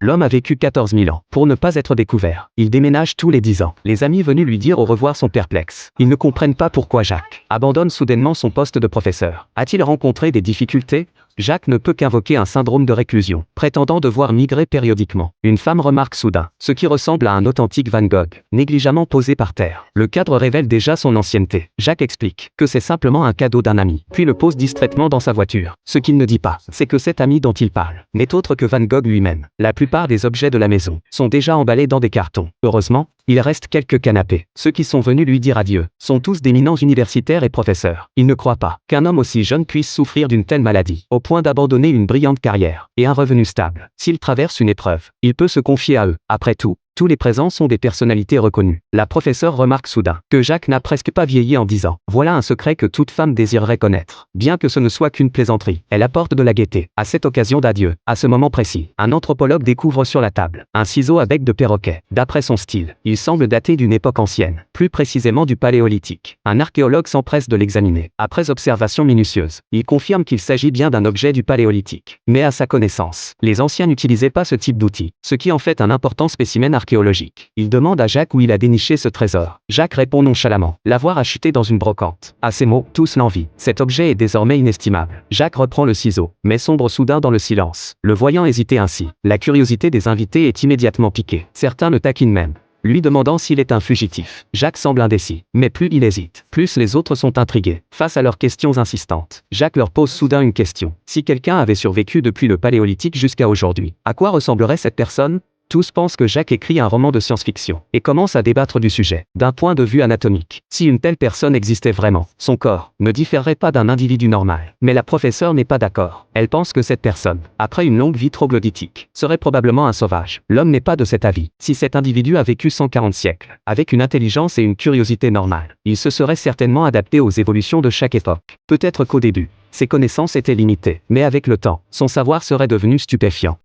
L'homme a vécu 14 000 ans pour ne pas être découvert. Il déménage tous les 10 ans. Les amis venus lui dire au revoir sont perplexes. Ils ne comprennent pas pourquoi Jacques abandonne soudainement son poste de professeur. A-t-il rencontré des difficultés? Jacques ne peut qu'invoquer un syndrome de réclusion, prétendant devoir migrer périodiquement. Une femme remarque soudain ce qui ressemble à un authentique Van Gogh, négligemment posé par terre. Le cadre révèle déjà son ancienneté. Jacques explique que c'est simplement un cadeau d'un ami, puis le pose discrètement dans sa voiture. Ce qu'il ne dit pas, c'est que cet ami dont il parle n'est autre que Van Gogh lui-même. La plupart des objets de la maison sont déjà emballés dans des cartons. Heureusement, il reste quelques canapés. Ceux qui sont venus lui dire adieu sont tous d'éminents universitaires et professeurs. Il ne croit pas qu'un homme aussi jeune puisse souffrir d'une telle maladie, au point d'abandonner une brillante carrière et un revenu stable. S'il traverse une épreuve, il peut se confier à eux. Après tout, tous les présents sont des personnalités reconnues. La professeure remarque soudain que Jacques n'a presque pas vieilli en 10 ans. Voilà un secret que toute femme désirerait connaître. Bien que ce ne soit qu'une plaisanterie, elle apporte de la gaieté à cette occasion d'adieu. À ce moment précis, un anthropologue découvre sur la table un ciseau à bec de perroquet. D'après son style, il semble dater d'une époque ancienne, plus précisément du Paléolithique. Un archéologue s'empresse de l'examiner. Après observation minutieuse, il confirme qu'il s'agit bien d'un objet du Paléolithique. Mais à sa connaissance, les anciens n'utilisaient pas ce type d'outil, ce qui en fait un important spécimen archéologique. Il demande à Jacques où il a déniché ce trésor. Jacques répond nonchalamment l'avoir acheté dans une brocante. À ces mots, tous l'envient. Cet objet est désormais inestimable. Jacques reprend le ciseau, mais sombre soudain dans le silence. Le voyant hésiter ainsi, la curiosité des invités est immédiatement piquée. Certains le taquinent même, lui demandant s'il est un fugitif. Jacques semble indécis, mais plus il hésite, plus les autres sont intrigués. Face à leurs questions insistantes, Jacques leur pose soudain une question. Si quelqu'un avait survécu depuis le Paléolithique jusqu'à aujourd'hui, à quoi ressemblerait cette personne? Tous pensent que Jacques écrit un roman de science-fiction et commence à débattre du sujet. D'un point de vue anatomique, si une telle personne existait vraiment, son corps ne différerait pas d'un individu normal. Mais la professeure n'est pas d'accord. Elle pense que cette personne, après une longue vie troglodytique, serait probablement un sauvage. L'homme n'est pas de cet avis. Si cet individu a vécu 140 siècles, avec une intelligence et une curiosité normale, il se serait certainement adapté aux évolutions de chaque époque. Peut-être qu'au début, ses connaissances étaient limitées, mais avec le temps, son savoir serait devenu stupéfiant.